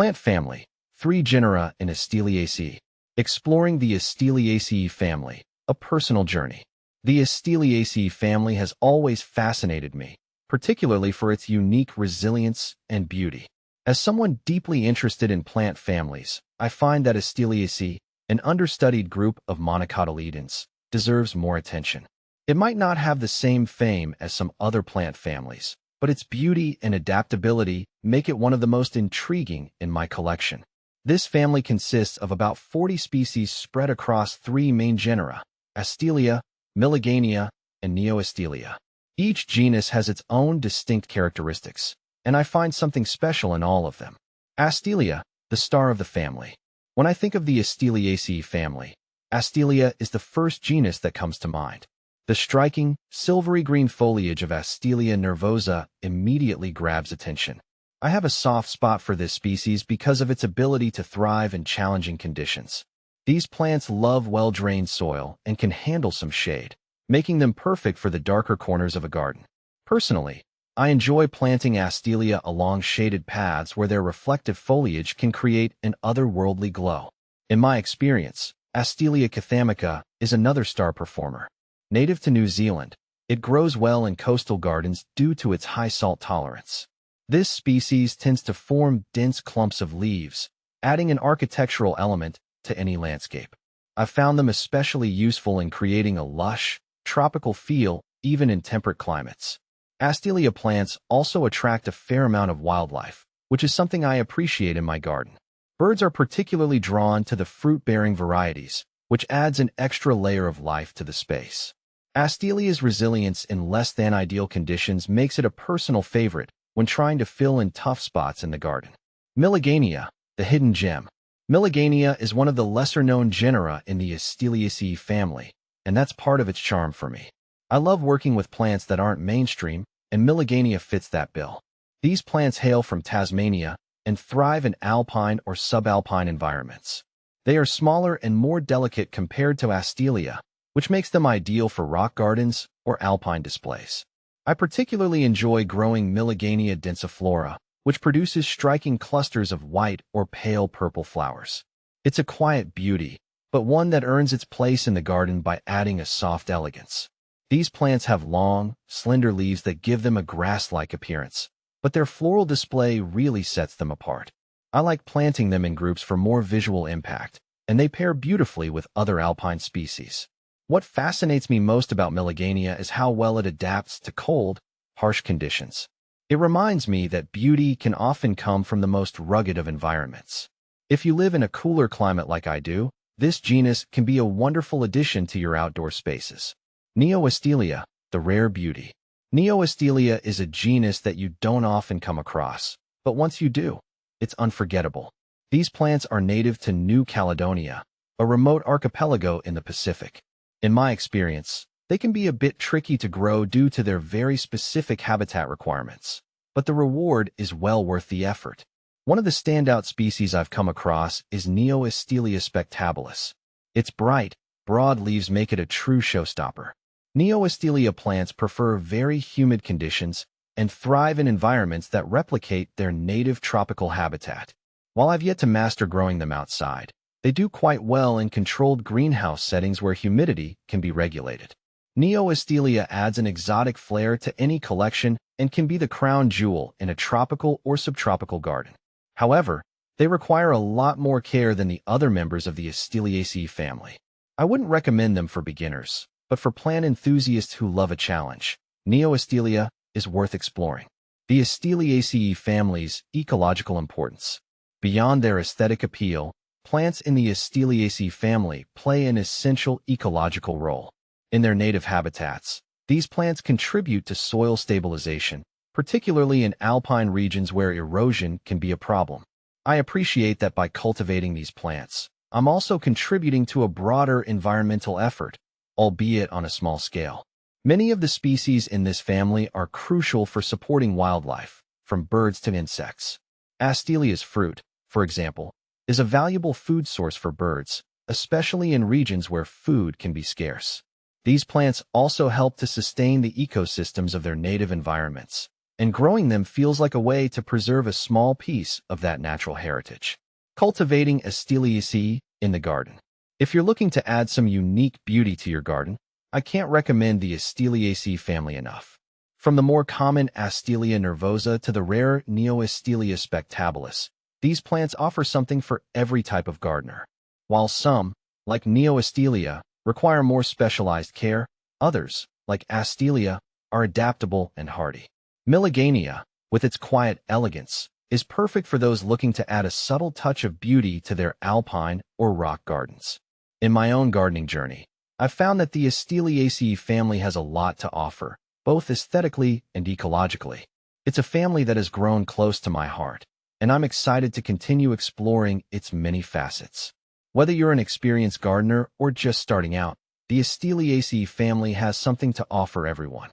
Plant family, 3 genera in Asteliaceae. Exploring the Asteliaceae family, a personal journey. The Asteliaceae family has always fascinated me, particularly for its unique resilience and beauty. As someone deeply interested in plant families, I find that Asteliaceae, an understudied group of monocotyledons, deserves more attention. It might not have the same fame as some other plant families, but its beauty and adaptability make it one of the most intriguing in my collection. This family consists of about 40 species spread across 3 main genera: Astelea, Milligania, and Neoastelea. Each genus has its own distinct characteristics, and I find something special in all of them. Astelea, the star of the family. When I think of the Asteliaceae family, Astelea is the first genus that comes to mind. The striking, silvery green foliage of Astelea nervosa immediately grabs attention. I have a soft spot for this species because of its ability to thrive in challenging conditions. These plants love well-drained soil and can handle some shade, making them perfect for the darker corners of a garden. Personally, I enjoy planting Astelea along shaded paths where their reflective foliage can create an otherworldly glow. In my experience, Astelea chathamica is another star performer. Native to New Zealand, it grows well in coastal gardens due to its high salt tolerance. This species tends to form dense clumps of leaves, adding an architectural element to any landscape. I've found them especially useful in creating a lush, tropical feel even in temperate climates. Astelea plants also attract a fair amount of wildlife, which is something I appreciate in my garden. Birds are particularly drawn to the fruit-bearing varieties, which adds an extra layer of life to the space. Astelia's resilience in less-than-ideal conditions makes it a personal favorite when trying to fill in tough spots in the garden. Milligania, the hidden gem. Milligania is one of the lesser-known genera in the Asteliaceae family, and that's part of its charm for me. I love working with plants that aren't mainstream, and Milligania fits that bill. These plants hail from Tasmania and thrive in alpine or subalpine environments. They are smaller and more delicate compared to Astelea, which makes them ideal for rock gardens or alpine displays. I particularly enjoy growing Milligania densiflora, which produces striking clusters of white or pale purple flowers. It's a quiet beauty, but one that earns its place in the garden by adding a soft elegance. These plants have long, slender leaves that give them a grass-like appearance, but their floral display really sets them apart. I like planting them in groups for more visual impact, and they pair beautifully with other alpine species. What fascinates me most about Milligania is how well it adapts to cold, harsh conditions. It reminds me that beauty can often come from the most rugged of environments. If you live in a cooler climate like I do, this genus can be a wonderful addition to your outdoor spaces. Neoastelea, the rare beauty. Neoastelea is a genus that you don't often come across, but once you do, it's unforgettable. These plants are native to New Caledonia, a remote archipelago in the Pacific. In my experience, they can be a bit tricky to grow due to their very specific habitat requirements, but the reward is well worth the effort. One of the standout species I've come across is Neoastelea spectabilis. Its bright, broad leaves make it a true showstopper. Neoastelea plants prefer very humid conditions and thrive in environments that replicate their native tropical habitat. While I've yet to master growing them outside, they do quite well in controlled greenhouse settings where humidity can be regulated. Neoastelea adds an exotic flair to any collection and can be the crown jewel in a tropical or subtropical garden. However, they require a lot more care than the other members of the Asteliaceae family. I wouldn't recommend them for beginners, but for plant enthusiasts who love a challenge, Neoastelea is worth exploring. The Asteliaceae family's ecological importance. Beyond their aesthetic appeal, plants in the Asteliaceae family play an essential ecological role. In their native habitats, these plants contribute to soil stabilization, particularly in alpine regions where erosion can be a problem. I appreciate that by cultivating these plants, I'm also contributing to a broader environmental effort, albeit on a small scale. Many of the species in this family are crucial for supporting wildlife, from birds to insects. Astelia's fruit, for example, is a valuable food source for birds, especially in regions where food can be scarce. These plants also help to sustain the ecosystems of their native environments, and growing them feels like a way to preserve a small piece of that natural heritage. Cultivating Asteliaceae in the garden. If you're looking to add some unique beauty to your garden, I can't recommend the Asteliaceae family enough. From the more common Astelia nervosa to the rare Astelia spectabilis, these plants offer something for every type of gardener. While some, like Astelia, require more specialized care, others, like Astelia, are adaptable and hardy. Milligania, with its quiet elegance, is perfect for those looking to add a subtle touch of beauty to their alpine or rock gardens. In my own gardening journey, I've found that the Asteliaceae family has a lot to offer, both aesthetically and ecologically. It's a family that has grown close to my heart, and I'm excited to continue exploring its many facets. Whether you're an experienced gardener or just starting out, the Asteliaceae family has something to offer everyone.